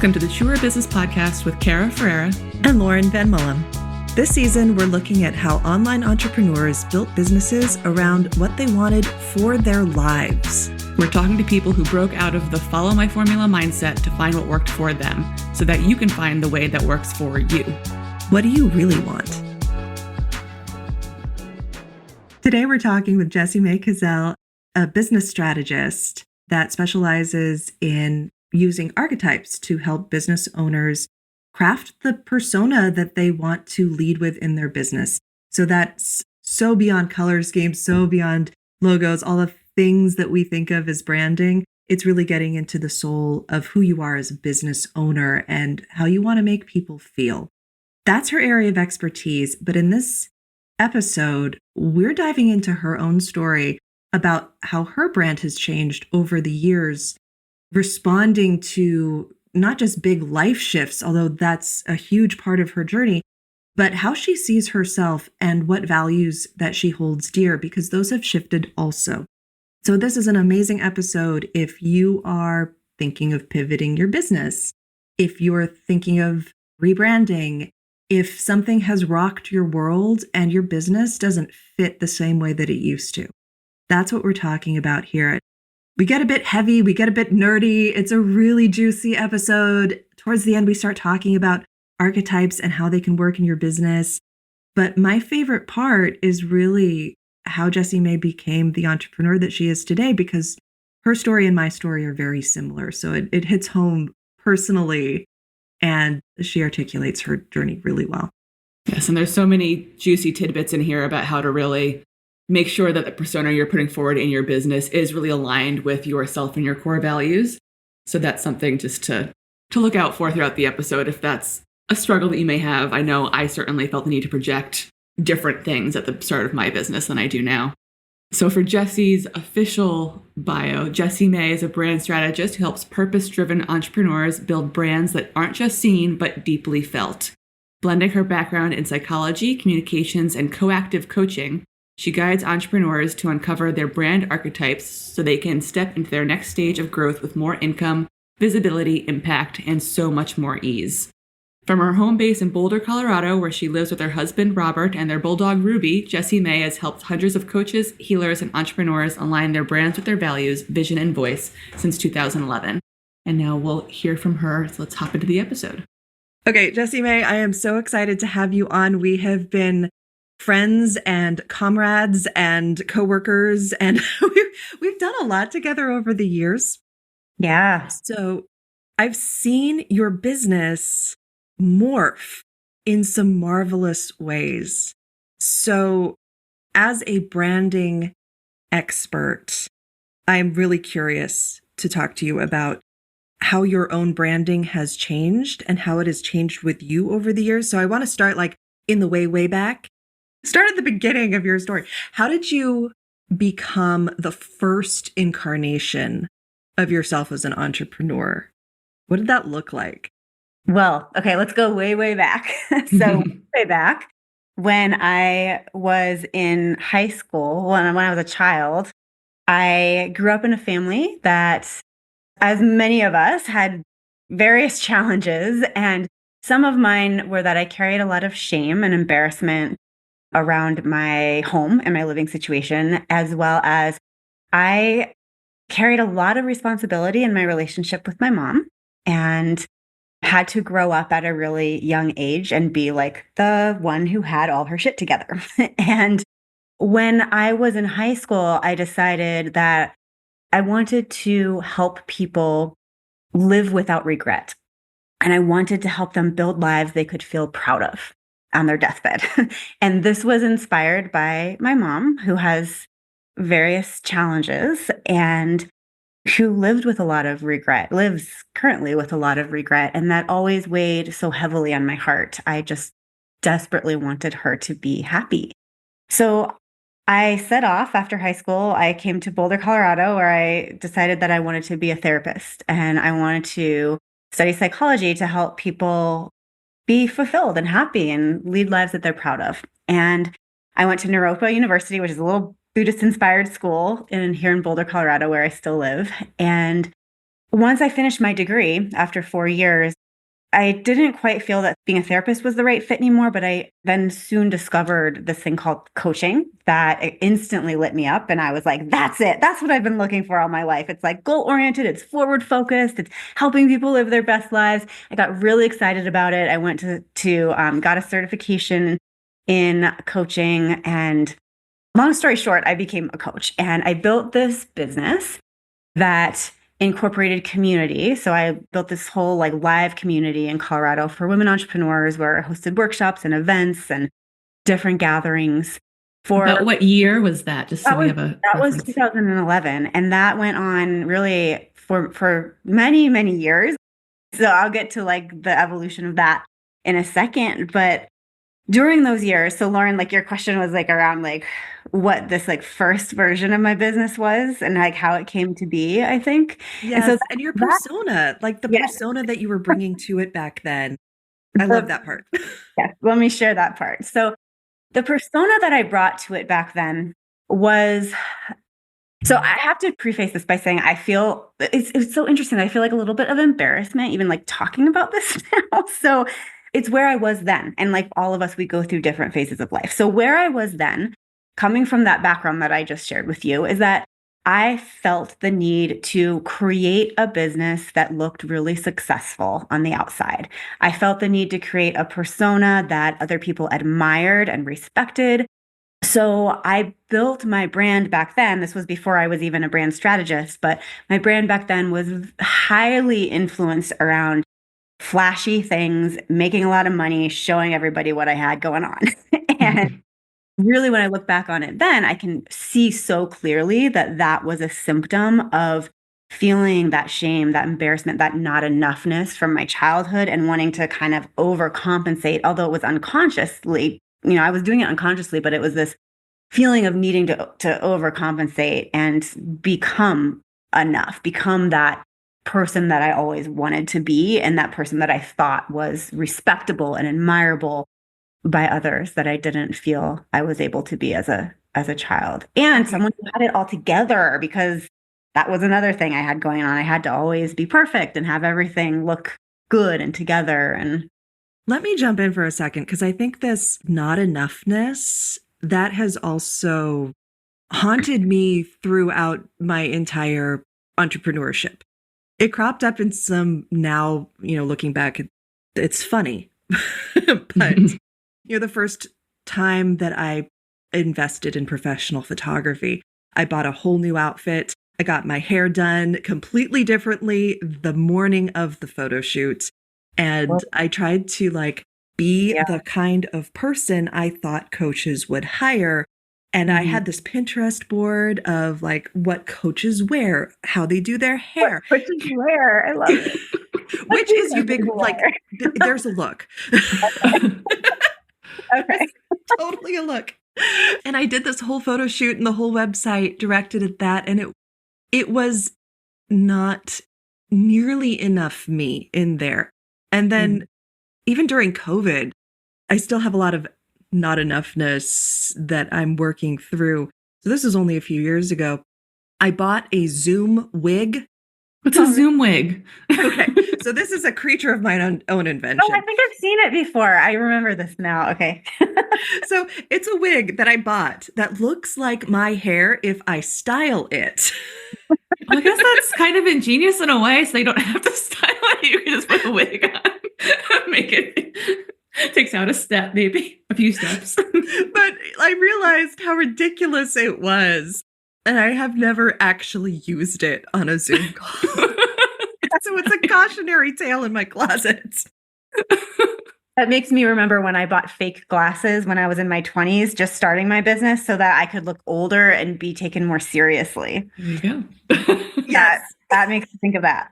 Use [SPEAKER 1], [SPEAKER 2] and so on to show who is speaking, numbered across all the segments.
[SPEAKER 1] Welcome to the Truer Business Podcast with Cara Ferreira
[SPEAKER 2] and Lauren Van Mullum. This season, we're looking at how online entrepreneurs built businesses around what they wanted for their lives.
[SPEAKER 1] We're talking to people who broke out of the follow my formula mindset to find what worked for them so that you can find the way that works for you.
[SPEAKER 2] What do you really want? Today, we're talking with Jessie May Kezele, a business strategist that specializes in using archetypes to help business owners craft the persona that they want to lead with in their business. So that's so beyond color schemes, so beyond logos, all the things that we think of as branding. It's really getting into the soul of who you are as a business owner and how you want to make people feel. That's her area of expertise. But in this episode, we're diving into her own story about how her brand has changed over the years, responding to not just big life shifts, although that's a huge part of her journey, but how she sees herself and what values that she holds dear, because those have shifted also. So this is an amazing episode if you are thinking of pivoting your business, if you're thinking of rebranding, if something has rocked your world and your business doesn't fit the same way that it used to. That's what we're talking about here. We get a bit heavy, we get a bit nerdy. It's a really juicy episode. Towards the end, we start talking about archetypes and how they can work in your business. But my favorite part is really how Jessie May became the entrepreneur that she is today, because her story and my story are very similar. So it hits home personally, and she articulates her journey really well.
[SPEAKER 1] Yes, and there's so many juicy tidbits in here about how to really make sure that the persona you're putting forward in your business is really aligned with yourself and your core values. So that's something just to look out for throughout the episode if that's a struggle that you may have. I know I certainly felt the need to project different things at the start of my business than I do now. So for Jessie's official bio, Jessie May is a brand strategist who helps purpose-driven entrepreneurs build brands that aren't just seen, but deeply felt. Blending her background in psychology, communications, and coactive coaching, she guides entrepreneurs to uncover their brand archetypes so they can step into their next stage of growth with more income, visibility, impact, and so much more ease. From her home base in Boulder, Colorado, where she lives with her husband, Robert, and their bulldog, Ruby, Jessie May has helped hundreds of coaches, healers, and entrepreneurs align their brands with their values, vision, and voice since 2011. And now we'll hear from her, so let's hop into the episode.
[SPEAKER 2] Okay, Jessie May, I am so excited to have you on. We have been friends and comrades and coworkers, and we've done a lot together over the years.
[SPEAKER 3] Yeah.
[SPEAKER 2] So I've seen your business morph in some marvelous ways. So as a branding expert, I'm really curious to talk to you about how your own branding has changed and how it has changed with you over the years. So I want to start in the way back. Start at the beginning of your story. How did you become the first incarnation of yourself as an entrepreneur? What did that look like?
[SPEAKER 3] Well, okay, let's go way back. So way back when I was in high school, when I was a child, I grew up in a family that, as many of us, had various challenges. And some of mine were that I carried a lot of shame and embarrassment around my home and my living situation, as well as I carried a lot of responsibility in my relationship with my mom and had to grow up at a really young age and be like the one who had all her shit together. And when I was in high school, I decided that I wanted to help people live without regret. And I wanted to help them build lives they could feel proud of on their deathbed. And this was inspired by my mom, who has various challenges and who lived with a lot of regret, lives currently with a lot of regret. And that always weighed so heavily on my heart. I just desperately wanted her to be happy. So I set off after high school. I came to Boulder, Colorado, where I decided that I wanted to be a therapist and I wanted to study psychology to help people be fulfilled and happy and lead lives that they're proud of. And I went to Naropa University, which is a little Buddhist-inspired school here in Boulder, Colorado, where I still live. And once I finished my degree after 4 years, I didn't quite feel that being a therapist was the right fit anymore, but I then soon discovered this thing called coaching that it instantly lit me up. And I was like, that's it. That's what I've been looking for all my life. It's like goal oriented, it's forward focused, it's helping people live their best lives. I got really excited about it. I went got a certification in coaching. And long story short, I became a coach and I built this business that incorporated community. So I built this whole like live community in Colorado for women entrepreneurs where I hosted workshops and events and different gatherings for
[SPEAKER 1] About what year was that? Just so we have a
[SPEAKER 3] that was
[SPEAKER 1] reference.
[SPEAKER 3] 2011. And that went on really for many, many years. So I'll get to like the evolution of that in a second. But during those years, so Lauren, like your question was like around like what this like first version of my business was and like how it came to be, I think.
[SPEAKER 2] Yes.
[SPEAKER 3] And so
[SPEAKER 2] And your persona, like the
[SPEAKER 3] yes,
[SPEAKER 2] persona that you were bringing to it back then. I love that part.
[SPEAKER 3] yes, let me share that part. So the persona that I brought to it back then was, so I have to preface this by saying I feel it's so interesting. I feel like a little bit of embarrassment even like talking about this now. So it's where I was then. And like all of us, we go through different phases of life. So where I was then, coming from that background that I just shared with you, is that I felt the need to create a business that looked really successful on the outside. I felt the need to create a persona that other people admired and respected. So I built my brand back then. This was before I was even a brand strategist, but my brand back then was highly influenced around flashy things, making a lot of money, showing everybody what I had going on. And really, when I look back on it, then I can see so clearly that that was a symptom of feeling that shame, that embarrassment, that not enoughness from my childhood and wanting to kind of overcompensate, although it was unconsciously, I was doing it unconsciously, but it was this feeling of needing to overcompensate and become enough, become that person that I always wanted to be and that person that I thought was respectable and admirable by others that I didn't feel I was able to be as a child. And someone who had it all together, because that was another thing I had going on. I had to always be perfect and have everything look good and together. And
[SPEAKER 2] Let me jump in for a second because I think this not enoughness that has also haunted me throughout my entire entrepreneurship. It cropped up in some now, looking back, it's funny. But, the first time that I invested in professional photography, I bought a whole new outfit. I got my hair done completely differently the morning of the photo shoot. And I tried to be the kind of person I thought coaches would hire. And I had this Pinterest board of what coaches wear, how they do their hair.
[SPEAKER 3] What coaches wear, I love it.
[SPEAKER 2] Which is there's a look.
[SPEAKER 3] Okay.
[SPEAKER 2] Totally a look. And I did this whole photo shoot and the whole website directed at that. And it was not nearly enough me in there. And then even during COVID, I still have a lot of not enoughness that I'm working through. So this is only a few years ago. I bought a Zoom wig.
[SPEAKER 1] What's a Zoom wig?
[SPEAKER 2] Okay. So this is a creature of my own invention.
[SPEAKER 3] Oh, I think I've seen it before. I remember this now. Okay.
[SPEAKER 2] So it's a wig that I bought that looks like my hair if I style it.
[SPEAKER 1] Well, I guess that's kind of ingenious in a way, so you don't have to style it. You can just put a wig on. Make it takes out a step, maybe a few steps.
[SPEAKER 2] But I realized how ridiculous it was. And I have never actually used it on a Zoom call. So it's a cautionary tale in my closet.
[SPEAKER 3] That makes me remember when I bought fake glasses when I was in my 20s, just starting my business so that I could look older and be taken more seriously.
[SPEAKER 1] There you go.
[SPEAKER 2] Yes.
[SPEAKER 3] That makes me think of that.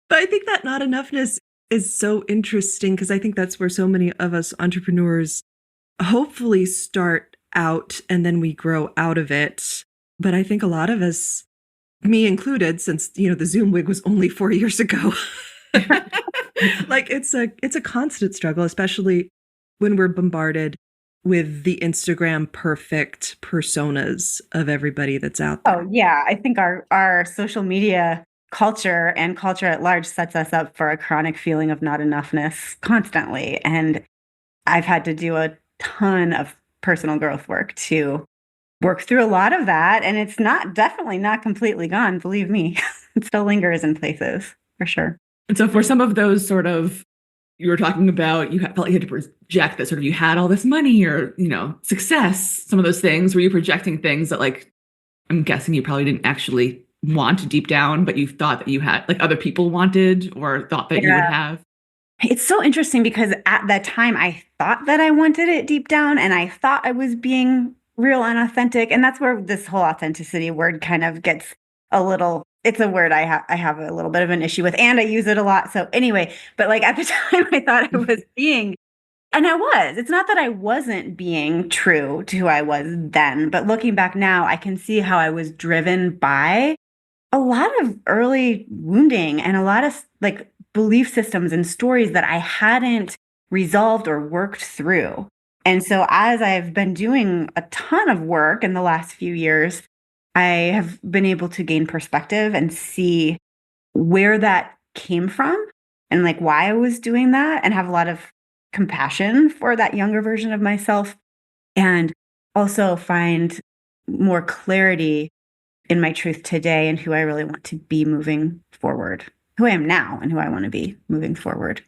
[SPEAKER 2] But I think that not enoughness is so interesting because I think that's where so many of us entrepreneurs hopefully start out and then we grow out of it. But I think a lot of us, me included, since, the Zoom wig was only 4 years ago, it's a constant struggle, especially when we're bombarded with the Instagram perfect personas of everybody that's out there.
[SPEAKER 3] Oh, yeah. I think our social media culture and culture at large sets us up for a chronic feeling of not enoughness constantly. And I've had to do a ton of personal growth work to work through a lot of that. And it's definitely not completely gone. Believe me, it still lingers in places for sure.
[SPEAKER 1] And so for some of those sort of, you were talking about, felt like you had to project that sort of you had all this money or, success, some of those things, were you projecting things that like, I'm guessing you probably didn't actually want deep down, but you thought that you had, like other people wanted or thought that you would have?
[SPEAKER 3] It's so interesting because at that time I thought that I wanted it deep down and I thought I was being real and authentic. And that's where this whole authenticity word kind of gets it's a word I have a little bit of an issue with, and I use it a lot. So anyway, but like at the time I thought I was and I was. It's not that I wasn't being true to who I was then, but looking back now, I can see how I was driven by a lot of early wounding and a lot of like belief systems and stories that I hadn't resolved or worked through. And so as I've been doing a ton of work in the last few years, I have been able to gain perspective and see where that came from and like why I was doing that, and have a lot of compassion for that younger version of myself, and also find more clarity in my truth today and who I really want to be moving forward, who I am now and who I want to be moving forward.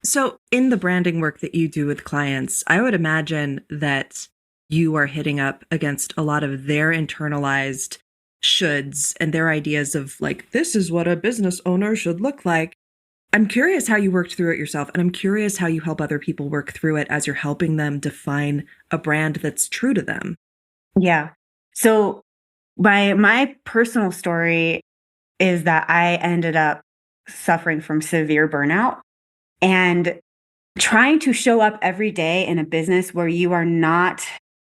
[SPEAKER 2] So in the branding work that you do with clients, I would imagine that you are hitting up against a lot of their internalized shoulds and their ideas of like, this is what a business owner should look like. I'm curious how you worked through it yourself, and I'm curious how you help other people work through it as you're helping them define a brand that's true to them.
[SPEAKER 3] Yeah. So my personal story is that I ended up suffering from severe burnout, and trying to show up every day in a business where you are not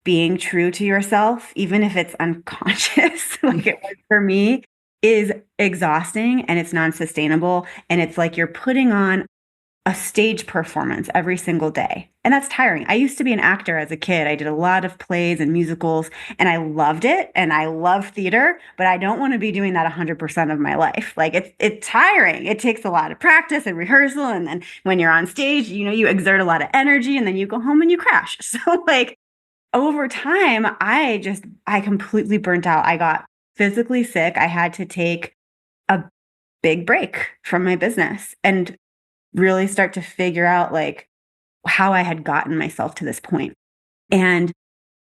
[SPEAKER 3] being true to yourself, even if it's unconscious, like it was for me, is exhausting and it's non-sustainable. And it's like you're putting on a stage performance every single day. And that's tiring. I used to be an actor as a kid. I did a lot of plays and musicals, and I loved it. And I love theater, but I don't want to be doing that 100% of my life. Like it's tiring. It takes a lot of practice and rehearsal. And then when you're on stage, you exert a lot of energy, and then you go home and you crash. So like over time, I completely burnt out. I got physically sick. I had to take a big break from my business and really start to figure out like how I had gotten myself to this point. And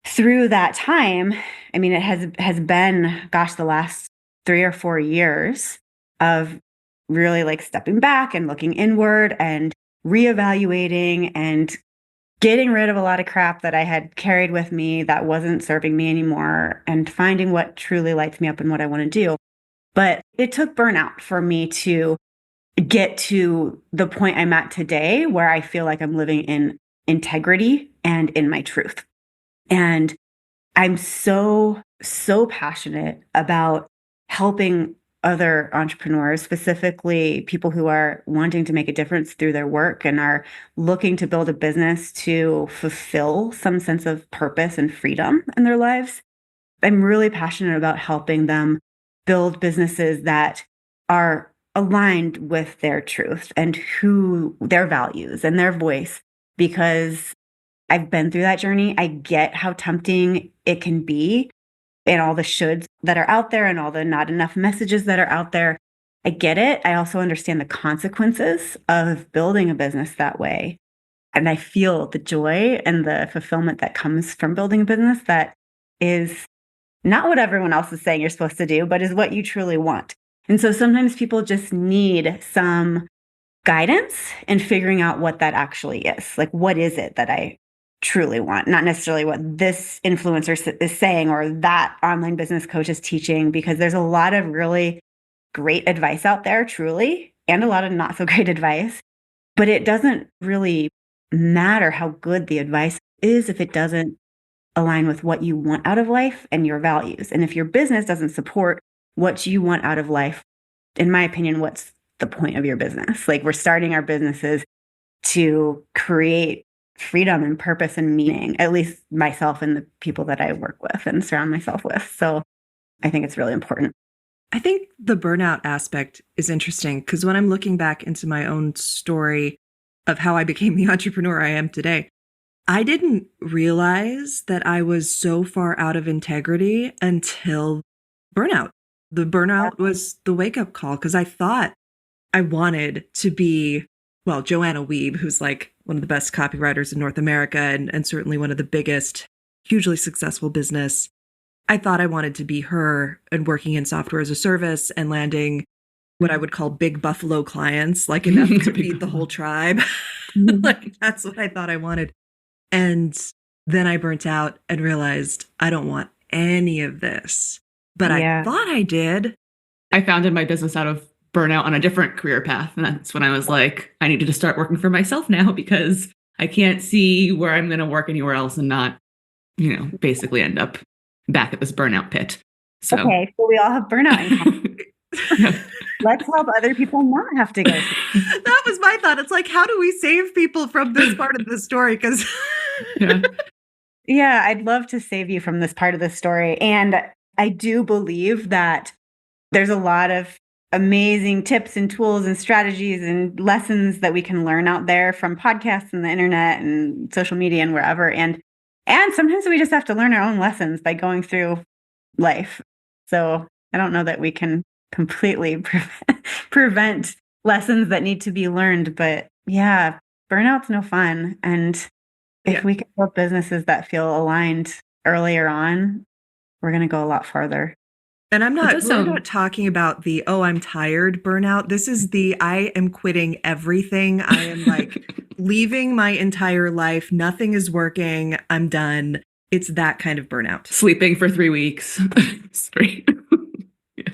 [SPEAKER 3] through that time, I mean, it has been, gosh, the last 3 or 4 years of really like stepping back and looking inward and reevaluating and getting rid of a lot of crap that I had carried with me that wasn't serving me anymore, and finding what truly lights me up and what I want to do. But it took burnout for me to get to the point I'm at today, where I feel like I'm living in integrity and in my truth. And I'm so, so passionate about helping other entrepreneurs, specifically people who are wanting to make a difference through their work and are looking to build a business to fulfill some sense of purpose and freedom in their lives. I'm really passionate about helping them build businesses that are aligned with their truth and who their values and their voice, because I've been through that journey. I get how tempting it can be, and all the shoulds that are out there and all the not enough messages that are out there. I get it. I also understand the consequences of building a business that way. And I feel the joy and the fulfillment that comes from building a business that is not what everyone else is saying you're supposed to do, but is what you truly want. And so sometimes people just need some guidance in figuring out what that actually is. Like, what is it that I truly want? Not necessarily what this influencer is saying or that online business coach is teaching, because there's a lot of really great advice out there, truly, and a lot of not so great advice. But it doesn't really matter how good the advice is if it doesn't align with what you want out of life and your values. And if your business doesn't support what you want out of life, in my opinion, what's the point of your business? Like, we're starting our businesses to create freedom and purpose and meaning, at least myself and the people that I work with and surround myself with. So I think it's really important.
[SPEAKER 2] I think the burnout aspect is interesting because when I'm looking back into my own story of how I became the entrepreneur I am today, I didn't realize that I was so far out of integrity until burnout. The burnout was the wake up call because I thought I wanted to be, well, Joanna Wiebe, who's like one of the best copywriters in North America and certainly one of the biggest, hugely successful business. I thought I wanted to be her and working in software as a service and landing what I would call big buffalo clients, like enough to feed the whole tribe. Like that's what I thought I wanted. And then I burnt out and realized I don't want any of this. But I thought I did.
[SPEAKER 1] I founded my business out of burnout on a different career path. And that's when I was like, I needed to start working for myself now because I can't see where I'm going to work anywhere else and not, basically end up back at this burnout pit. So
[SPEAKER 3] okay, so we all have burnout in common. Let's help other people not have to go through.
[SPEAKER 2] That was my thought. It's like, how do we save people from this part of the story? Because
[SPEAKER 3] yeah, I'd love to save you from this part of the story. And I do believe that there's a lot of amazing tips and tools and strategies and lessons that we can learn out there from podcasts and the internet and social media and wherever. And sometimes we just have to learn our own lessons by going through life. So I don't know that we can completely prevent lessons that need to be learned. But yeah, burnout's no fun. And if we can build businesses that feel aligned earlier on, we're going to go a lot farther.
[SPEAKER 2] And we're not talking about the, I'm tired burnout. This is the, I am quitting everything. I am like leaving my entire life. Nothing is working. I'm done. It's that kind of burnout.
[SPEAKER 1] Sleeping for 3 weeks. Straight.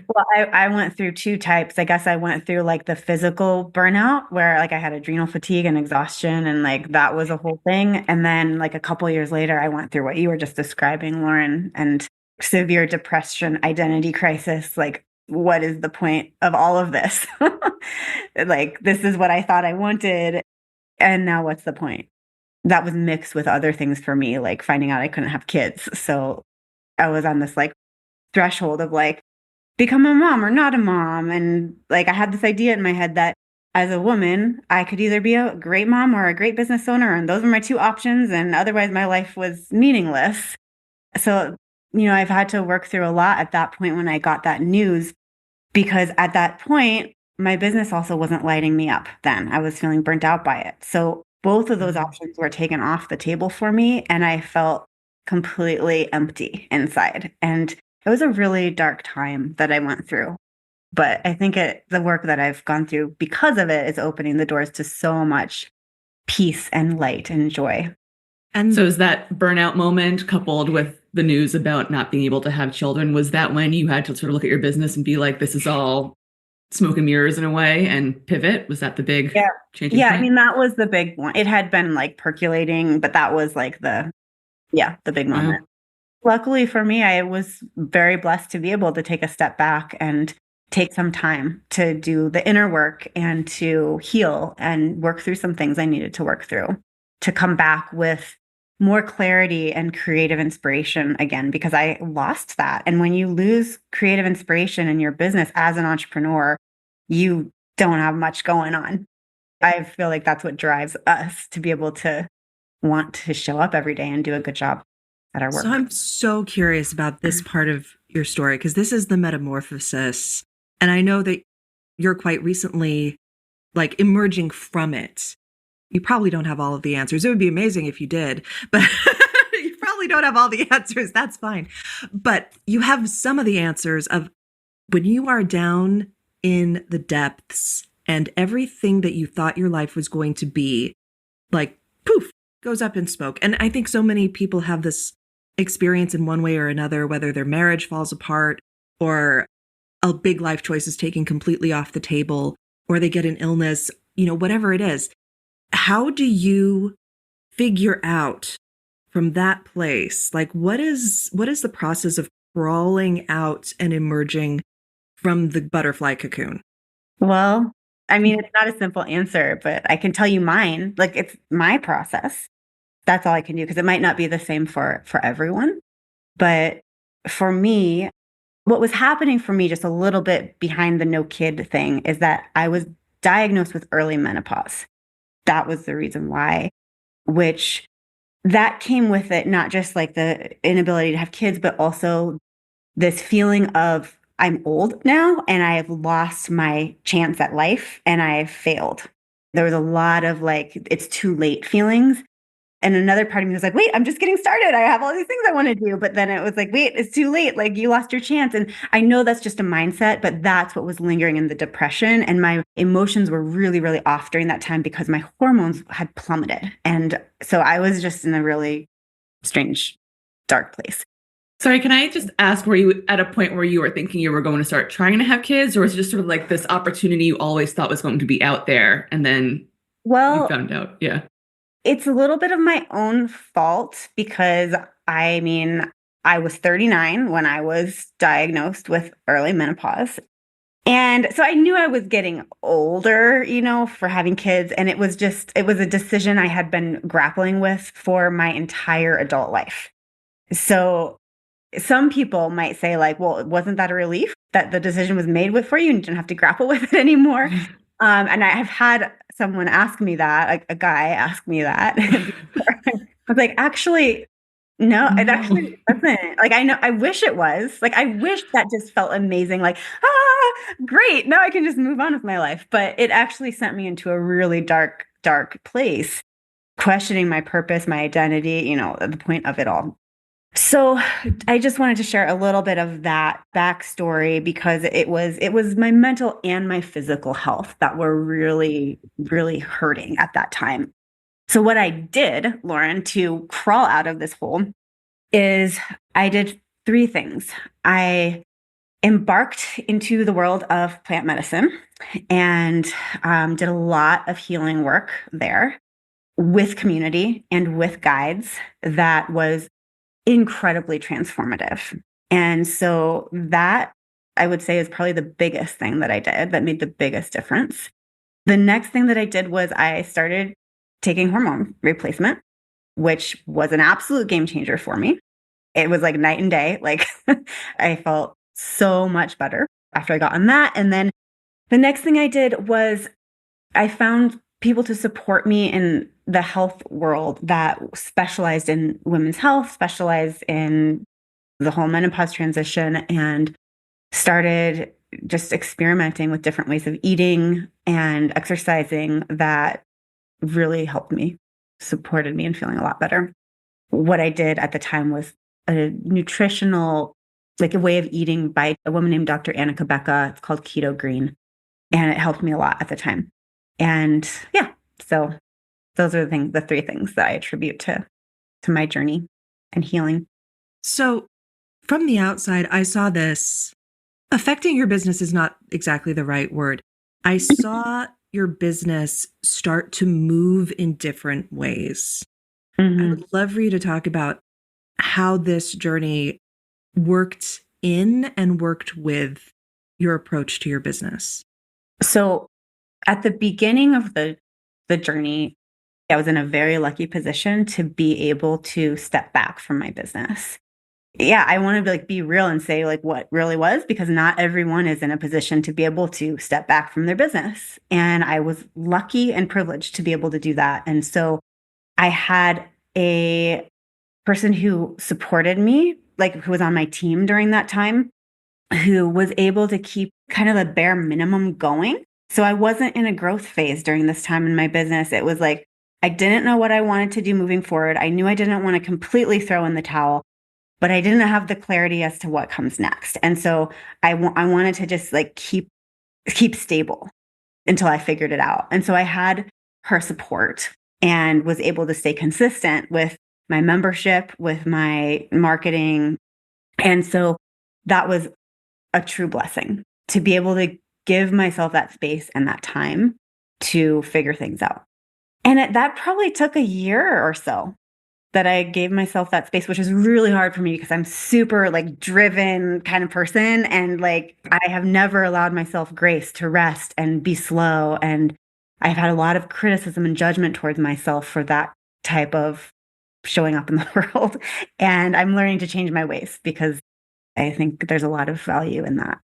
[SPEAKER 3] Well, I went through two types. I guess I went through like the physical burnout where like I had adrenal fatigue and exhaustion and like that was a whole thing. And then like a couple years later, I went through what you were just describing, Lauren, and severe depression, identity crisis. Like, what is the point of all of this? Like, this is what I thought I wanted. And now what's the point? That was mixed with other things for me, like finding out I couldn't have kids. So I was on this like threshold of like, become a mom or not a mom. And like, I had this idea in my head that as a woman, I could either be a great mom or a great business owner. And those were my two options. And otherwise my life was meaningless. So, I've had to work through a lot at that point when I got that news, because at that point, my business also wasn't lighting me up then. I was feeling burnt out by it. So both of those options were taken off the table for me. And I felt completely empty inside. And it was a really dark time that I went through. But I think the work that I've gone through because of it is opening the doors to so much peace and light and joy.
[SPEAKER 1] And so is that burnout moment coupled with the news about not being able to have children, was that when you had to sort of look at your business and be like, this is all smoke and mirrors in a way, and pivot? Was that the big changing point?
[SPEAKER 3] I mean, that was the big one. It had been like percolating, but that was like the big moment. Luckily for me, I was very blessed to be able to take a step back and take some time to do the inner work and to heal and work through some things I needed to work through, to come back with more clarity and creative inspiration again, because I lost that. And when you lose creative inspiration in your business as an entrepreneur, you don't have much going on. I feel like that's what drives us to be able to want to show up every day and do a good job at our work.
[SPEAKER 2] So I'm so curious about this part of your story, because this is the metamorphosis. And I know that you're quite recently like emerging from it. You probably don't have all of the answers. It would be amazing if you did, but you probably don't have all the answers. That's fine. But you have some of the answers of when you are down in the depths and everything that you thought your life was going to be, like, poof, goes up in smoke. And I think so many people have this experience in one way or another, whether their marriage falls apart or a big life choice is taken completely off the table, or they get an illness, whatever it is. How do you figure out from that place? Like, what is the process of crawling out and emerging from the butterfly cocoon?
[SPEAKER 3] Well, I mean, it's not a simple answer, but I can tell you mine. Like, it's my process. That's all I can do, because it might not be the same for everyone. But for me, what was happening for me just a little bit behind the no kid thing is that I was diagnosed with early menopause. That was the reason why, which that came with it, not just like the inability to have kids, but also this feeling of I'm old now and I have lost my chance at life and I have failed. There was a lot of like, it's too late feelings. And another part of me was like, wait, I'm just getting started. I have all these things I want to do. But then it was like, wait, it's too late. Like you lost your chance. And I know that's just a mindset, but that's what was lingering in the depression. And my emotions were really, really off during that time because my hormones had plummeted. And so I was just in a really strange, dark place.
[SPEAKER 1] Sorry, can I just ask, were you at a point where you were thinking you were going to start trying to have kids, or was it just sort of like this opportunity you always thought was going to be out there and then you found out? Yeah.
[SPEAKER 3] It's a little bit of my own fault because I mean, I was 39 when I was diagnosed with early menopause. And so I knew I was getting older, for having kids. And it was a decision I had been grappling with for my entire adult life. So some people might say like, well, wasn't that a relief that the decision was made for you and you didn't have to grapple with it anymore? And I have had someone ask me that, like a guy ask me that. I was like, actually, no, it actually doesn't. Like, I know, I wish it was. Like, I wish that just felt amazing. Like, great. Now I can just move on with my life. But it actually sent me into a really dark, dark place, questioning my purpose, my identity, at the point of it all. So I just wanted to share a little bit of that backstory because it was my mental and my physical health that were really, really hurting at that time. So what I did, Lauren, to crawl out of this hole is I did 3 things. I embarked into the world of plant medicine and did a lot of healing work there with community and with guides that was incredibly transformative. And so that I would say is probably the biggest thing that I did that made the biggest difference. The next thing that I did was I started taking hormone replacement, which was an absolute game changer for me. It was like night and day. Like I felt so much better after I got on that. And then the next thing I did was I found people to support me in the health world that specialized in women's health, specialized in the whole menopause transition, and started just experimenting with different ways of eating and exercising that really helped me, supported me in feeling a lot better. What I did at the time was a nutritional, like a way of eating by a woman named Dr. Annika Becca. It's called Keto Green. And it helped me a lot at the time. And yeah, so those are the 3 things that I attribute to my journey and healing.
[SPEAKER 2] So from the outside, I saw this affecting your business is not exactly the right word. I saw your business start to move in different ways. Mm-hmm. I would love for you to talk about how this journey worked in and worked with your approach to your business.
[SPEAKER 3] So at the beginning of the journey, I was in a very lucky position to be able to step back from my business. Yeah, I want to be real and say like what really was, because not everyone is in a position to be able to step back from their business. And I was lucky and privileged to be able to do that. And so I had a person who supported me, like who was on my team during that time, who was able to keep kind of the bare minimum going. So I wasn't in a growth phase during this time in my business. It was like, I didn't know what I wanted to do moving forward. I knew I didn't want to completely throw in the towel, but I didn't have the clarity as to what comes next. And so I wanted to just like keep stable until I figured it out. And so I had her support and was able to stay consistent with my membership, with my marketing. And so that was a true blessing to be able to give myself that space and that time to figure things out. And that probably took a year or so that I gave myself that space, which is really hard for me because I'm super like driven kind of person. And like, I have never allowed myself grace to rest and be slow. And I've had a lot of criticism and judgment towards myself for that type of showing up in the world. And I'm learning to change my ways because I think there's a lot of value in that.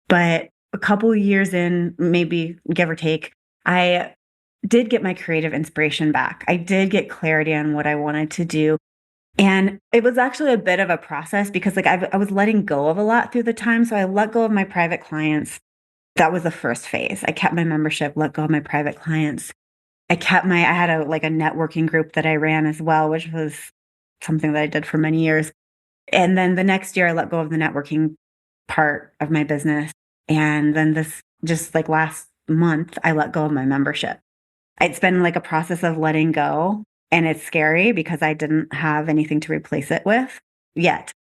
[SPEAKER 3] But a couple years in, maybe give or take, I did get my creative inspiration back. I did get clarity on what I wanted to do. And it was actually a bit of a process because like I was letting go of a lot through the time. So I let go of my private clients. That was the first phase. I kept my membership, let go of my private clients. I had a networking group that I ran as well, which was something that I did for many years. And then the next year I let go of the networking part of my business. And then just like last month, I let go of my membership. It's been like a process of letting go. And it's scary because I didn't have anything to replace it with yet.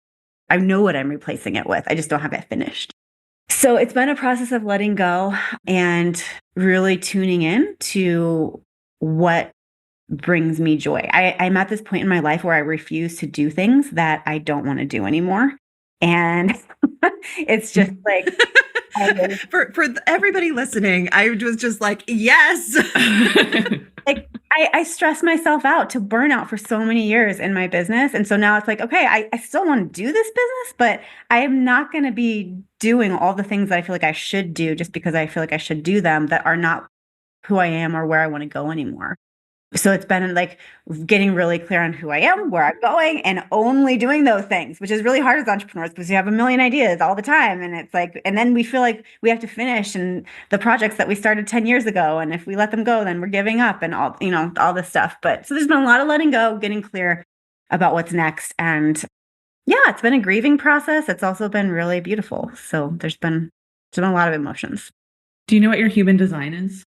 [SPEAKER 3] I know what I'm replacing it with. I just don't have it finished. So it's been a process of letting go and really tuning in to what brings me joy. I'm at this point in my life where I refuse to do things that I don't want to do anymore. And it's just like
[SPEAKER 2] for everybody listening, I was just like, yes.
[SPEAKER 3] like I stress myself out to burnout for so many years in my business. And so now it's like, okay, I still want to do this business, but I am not going to be doing all the things that I feel like I should do just because I feel like I should do them that are not who I am or where I want to go anymore. So it's been like getting really clear on who I am, where I'm going, and only doing those things, which is really hard as entrepreneurs because we have a million ideas all the time. And it's like, and then we feel like we have to finish and the projects that we started 10 years ago. And if we let them go, then we're giving up and all, all this stuff. But so there's been a lot of letting go, getting clear about what's next. And yeah, it's been a grieving process. It's also been really beautiful. So there's been a lot of emotions.
[SPEAKER 1] Do you know what your human design is?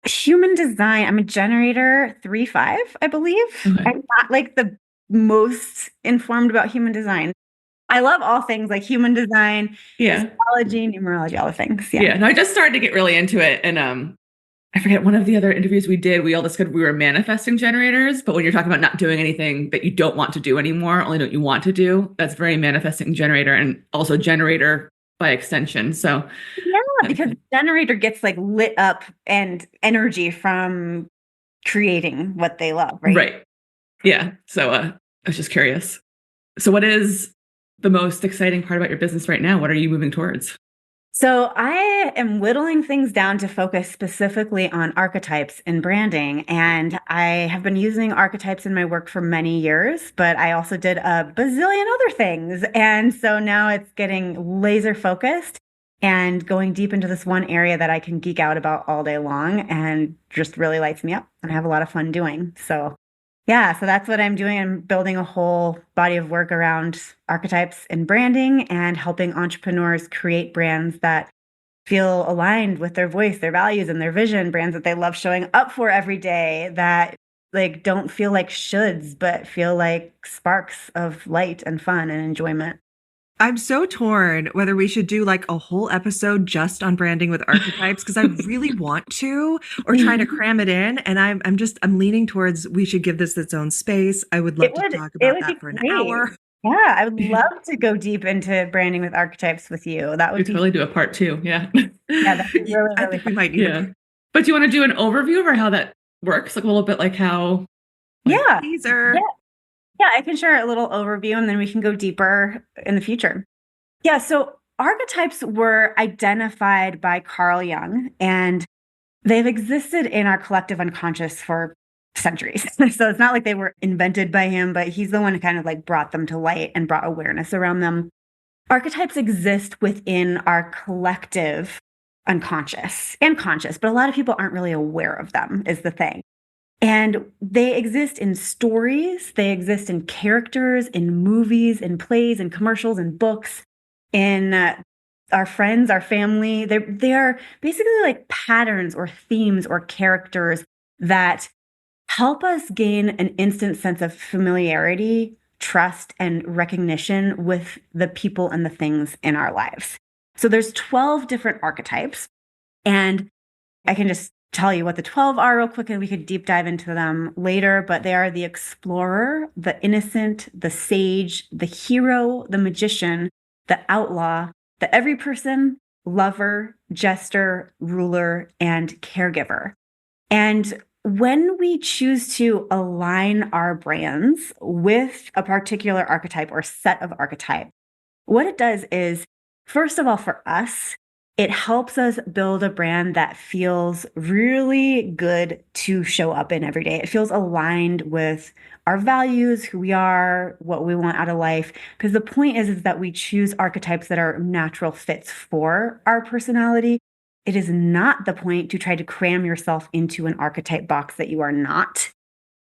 [SPEAKER 3] Human design. I'm a generator 3-5, I believe.
[SPEAKER 1] Okay.
[SPEAKER 3] I'm not like the most informed about human design. I love all things like human design, astrology, numerology, all the things.
[SPEAKER 1] Yeah. No, I just started to get really into it. And I forget one of the other interviews we did, we all discovered we were manifesting generators. But when you're talking about not doing anything that you don't want to do anymore, only what you want to do, that's very manifesting generator and also generator by extension. So
[SPEAKER 3] yeah, because the generator gets like lit up and energy from creating what they love, right?
[SPEAKER 1] Right. Yeah. So I was just curious. So what is the most exciting part about your business right now? What are you moving towards?
[SPEAKER 3] So I am whittling things down to focus specifically on archetypes in branding. And I have been using archetypes in my work for many years, but I also did a bazillion other things. And so now it's getting laser focused and going deep into this one area that I can geek out about all day long and just really lights me up and I have a lot of fun doing. So yeah, so that's what I'm doing. I'm building a whole body of work around archetypes and branding and helping entrepreneurs create brands that feel aligned with their voice, their values, and their vision, brands that they love showing up for every day that like don't feel like shoulds, but feel like sparks of light and fun and enjoyment.
[SPEAKER 2] I'm so torn whether we should do like a whole episode just on branding with archetypes because I really want to, or try to cram it in. And I'm leaning towards we should give this its own space. I would love to talk about that for an hour.
[SPEAKER 3] Yeah, I would love to go deep into branding with archetypes with you. That would
[SPEAKER 1] totally do a part 2. Yeah.
[SPEAKER 3] Yeah, that's really, really
[SPEAKER 2] I think we might need
[SPEAKER 1] yeah. But do you want to do an overview of how that works? Like a little bit like how
[SPEAKER 2] teaser.
[SPEAKER 3] Yeah, I can share a little overview and then we can go deeper in the future. Yeah, so archetypes were identified by Carl Jung and they've existed in our collective unconscious for centuries. So it's not like they were invented by him, but he's the one who kind of like brought them to light and brought awareness around them. Archetypes exist within our collective unconscious and conscious, but a lot of people aren't really aware of them is the thing. And they exist in stories, they exist in characters, in movies, in plays, in commercials, in books, in our friends, our family. They are basically like patterns or themes or characters that help us gain an instant sense of familiarity, trust, and recognition with the people and the things in our lives. So there's 12 different archetypes, and I can just tell you what the 12 are real quick and we could deep dive into them later, but they are the explorer, the innocent, the sage, the hero, the magician, the outlaw, the every person, lover, jester, ruler, and caregiver. And when we choose to align our brands with a particular archetype or set of archetypes, what it does is, first of all, for us, it helps us build a brand that feels really good to show up in every day. It feels aligned with our values, who we are, what we want out of life. Because the point is that we choose archetypes that are natural fits for our personality. It is not the point to try to cram yourself into an archetype box that you are not.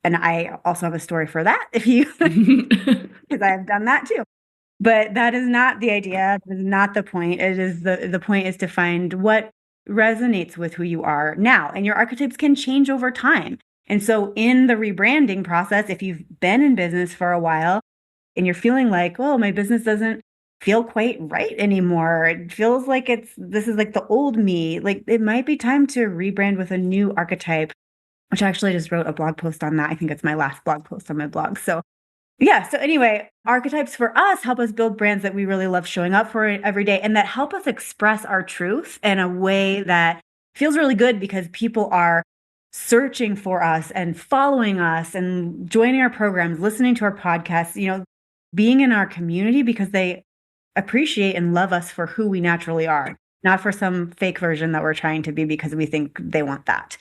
[SPEAKER 3] And I also have a story for that if you, because I have done that too. But that is not the idea. That is not the point. It is the point is to find what resonates with who you are now. And your archetypes can change over time. And so in the rebranding process, if you've been in business for a while and you're feeling like, oh, my business doesn't feel quite right anymore. It feels like this is like the old me. Like it might be time to rebrand with a new archetype, which I actually just wrote a blog post on that. I think it's my last blog post on my blog. So yeah. So anyway, archetypes for us help us build brands that we really love showing up for every day and that help us express our truth in a way that feels really good because people are searching for us and following us and joining our programs, listening to our podcasts, being in our community because they appreciate and love us for who we naturally are, not for some fake version that we're trying to be because we think they want that.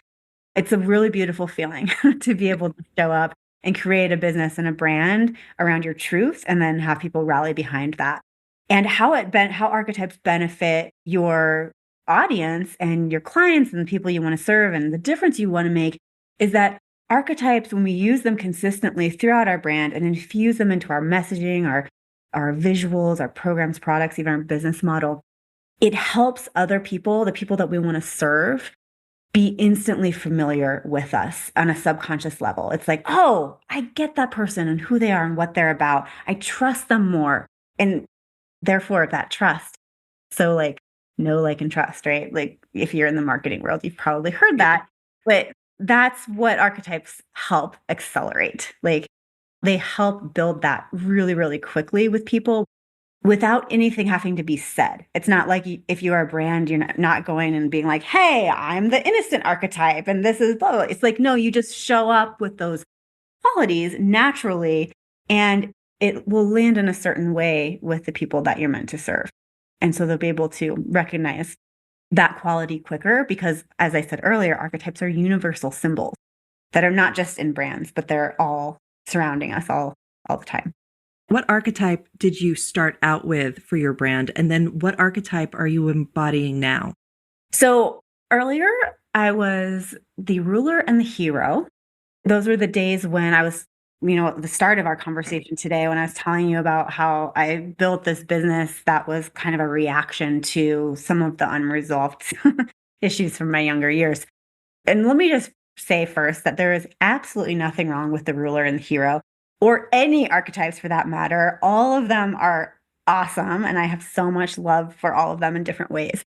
[SPEAKER 3] It's a really beautiful feeling to be able to show up and create a business and a brand around your truth and then have people rally behind that. And how archetypes benefit your audience and your clients and the people you want to serve and the difference you want to make is that archetypes, when we use them consistently throughout our brand and infuse them into our messaging, our visuals, our programs, products, even our business model, it helps other people, the people that we want to serve, be instantly familiar with us on a subconscious level. It's like, oh, I get that person and who they are and what they're about. I trust them more. And therefore that trust. So like know, like, and trust, right? Like if you're in the marketing world, you've probably heard that, but that's what archetypes help accelerate. Like they help build that really, really quickly with people without anything having to be said. It's not like if you are a brand, you're not going and being like, hey, I'm the innocent archetype and this is blah, blah. It's like, no, you just show up with those qualities naturally and it will land in a certain way with the people that you're meant to serve. And so they'll be able to recognize that quality quicker because, as I said earlier, archetypes are universal symbols that are not just in brands, but they're all surrounding us all the time.
[SPEAKER 2] What archetype did you start out with for your brand? And then what archetype are you embodying now?
[SPEAKER 3] So earlier, I was the ruler and the hero. Those were the days when I was, at the start of our conversation today, when I was telling you about how I built this business that was kind of a reaction to some of the unresolved issues from my younger years. And let me just say first that there is absolutely nothing wrong with the ruler and the hero, or any archetypes for that matter. All of them are awesome, and I have so much love for all of them in different ways.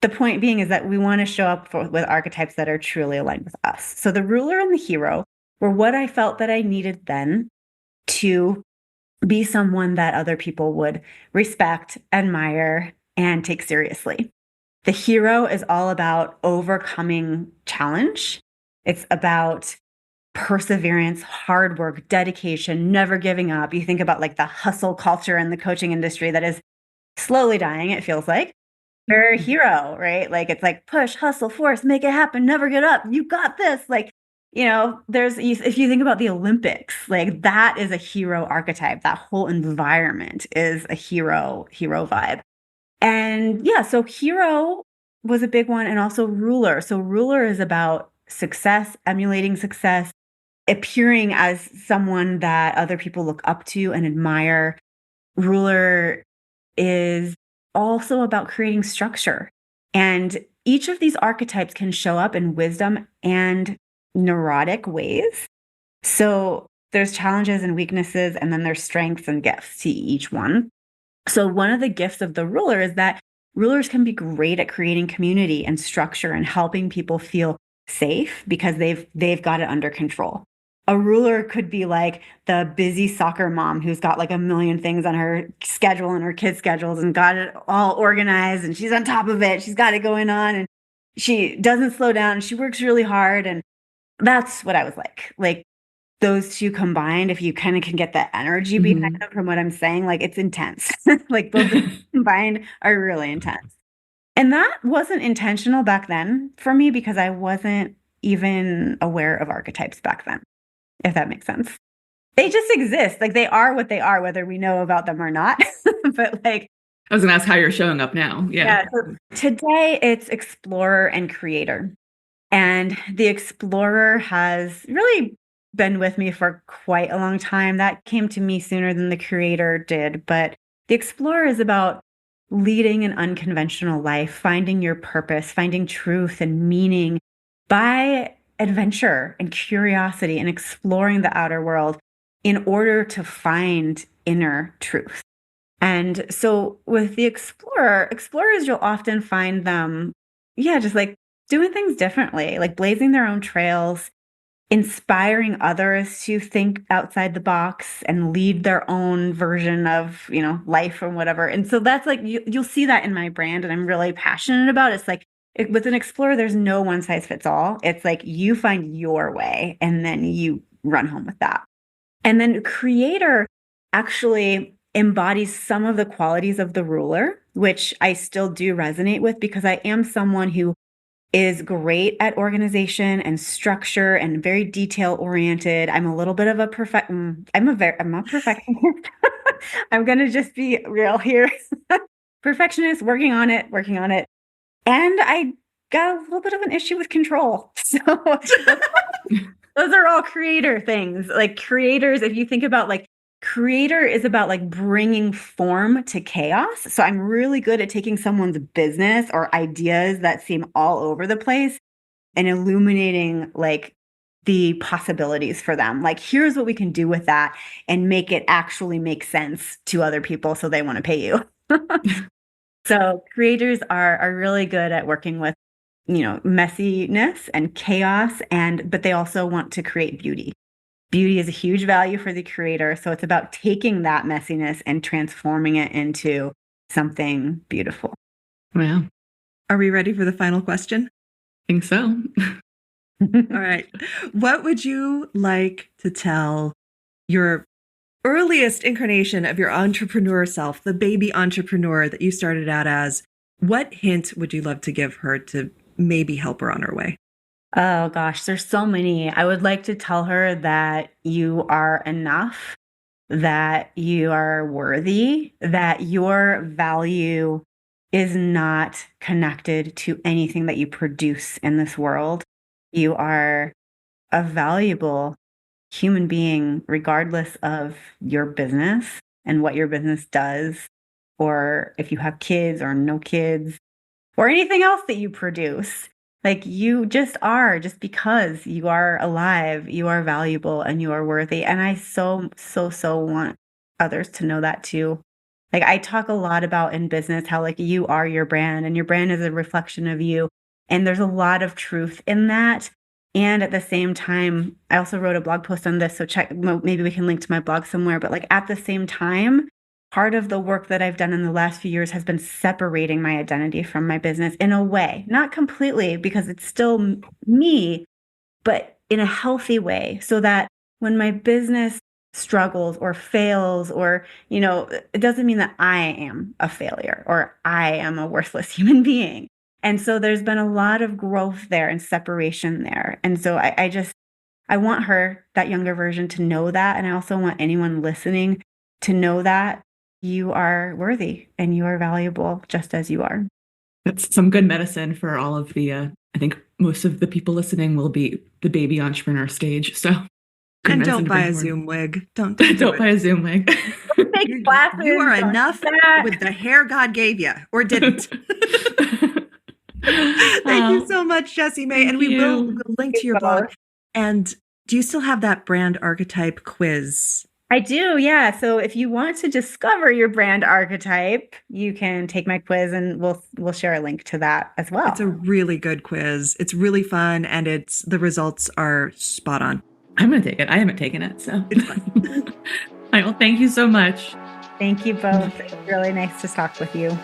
[SPEAKER 3] The point being is that we want to show up with archetypes that are truly aligned with us. So the ruler and the hero were what I felt that I needed then to be someone that other people would respect, admire, and take seriously. The hero is all about overcoming challenge. It's about perseverance, hard work, dedication, never giving up. You think about like the hustle culture in the coaching industry that is slowly dying, it feels like. You're a hero, right? Like it's like push, hustle, force, make it happen, never get up. You got this. Like, if you think about the Olympics, like that is a hero archetype. That whole environment is a hero vibe. And yeah, so hero was a big one and also ruler. So ruler is about success, emulating success, appearing as someone that other people look up to and admire. Ruler is also about creating structure. And each of these archetypes can show up in wisdom and neurotic ways. So there's challenges and weaknesses, and then there's strengths and gifts to each one. So one of the gifts of the ruler is that rulers can be great at creating community and structure and helping people feel safe because they've got it under control. A ruler could be like the busy soccer mom who's got like a million things on her schedule and her kids' schedules and got it all organized and she's on top of it. She's got it going on and she doesn't slow down. She works really hard. And that's what I was like. Like those two combined, if you kind of can get the energy behind them from what I'm saying, like it's intense. Like both of them combined are really intense. And that wasn't intentional back then for me because I wasn't even aware of archetypes back then, if that makes sense. They just exist. Like they are what they are, whether we know about them or not. But like,
[SPEAKER 1] I was going to ask how you're showing up now. Yeah.
[SPEAKER 3] so today it's explorer and creator. And the explorer has really been with me for quite a long time. That came to me sooner than the creator did. But the explorer is about leading an unconventional life, finding your purpose, finding truth and meaning by adventure and curiosity and exploring the outer world in order to find inner truth. And so with the explorers, you'll often find them, just like doing things differently, like blazing their own trails, inspiring others to think outside the box and lead their own version of, life or whatever. And so that's like, you'll see that in my brand, and I'm really passionate about it. It's like with an explorer, there's no one size fits all. It's like you find your way and then you run home with that. And then creator actually embodies some of the qualities of the ruler, which I still do resonate with because I am someone who is great at organization and structure and very detail oriented. I'm a little bit of a I'm not perfectionist. I'm going to just be real here. Perfectionist, working on it. And I got a little bit of an issue with control. So those are all creator things. Like creators, if you think about like creator is about like bringing form to chaos. So I'm really good at taking someone's business or ideas that seem all over the place and illuminating like the possibilities for them. Like, here's what we can do with that and make it actually make sense to other people so they want to pay you. So creators are really good at working with, messiness and chaos, but they also want to create beauty. Beauty is a huge value for the creator. So it's about taking that messiness and transforming it into something beautiful.
[SPEAKER 1] Wow.
[SPEAKER 2] Are we ready for the final question?
[SPEAKER 1] I think so.
[SPEAKER 2] All right. What would you like to tell your earliest incarnation of your entrepreneur self, the baby entrepreneur that you started out as? What hint would you love to give her to maybe help her on her way?
[SPEAKER 3] Oh gosh, there's so many. I would like to tell her that you are enough, that you are worthy, that your value is not connected to anything that you produce in this world. You are a valuable human being, regardless of your business and what your business does, or if you have kids or no kids, or anything else that you produce. Like you just are, just because you are alive, you are valuable and you are worthy. And I so want others to know that too. Like I talk a lot about in business how like you are your brand and your brand is a reflection of you. And there's a lot of truth in that. And at the same time, I also wrote a blog post on this. So maybe we can link to my blog somewhere. But like at the same time, part of the work that I've done in the last few years has been separating my identity from my business in a way, not completely because it's still me, but in a healthy way so that when my business struggles or fails or, it doesn't mean that I am a failure or I am a worthless human being. And so there's been a lot of growth there and separation there. And so I want her, that younger version, to know that. And I also want anyone listening to know that you are worthy and you are valuable just as you are.
[SPEAKER 1] That's some good medicine for all of the, I think most of the people listening will be the baby entrepreneur stage. So,
[SPEAKER 2] and don't buy a Zoom wig. Don't
[SPEAKER 1] buy a Zoom wig.
[SPEAKER 2] You are enough with the hair God gave you or didn't. Thank you so much, Jessie May. And we'll link to your blog. And do you still have that brand archetype quiz?
[SPEAKER 3] I do, yeah. So if you want to discover your brand archetype, you can take my quiz and we'll share a link to that as well.
[SPEAKER 2] It's a really good quiz. It's really fun and the results are spot on.
[SPEAKER 1] I'm going to take it. I haven't taken it, so
[SPEAKER 2] it's fun.
[SPEAKER 1] All right, well, thank you so much.
[SPEAKER 3] Thank you both. It's really nice to talk with you.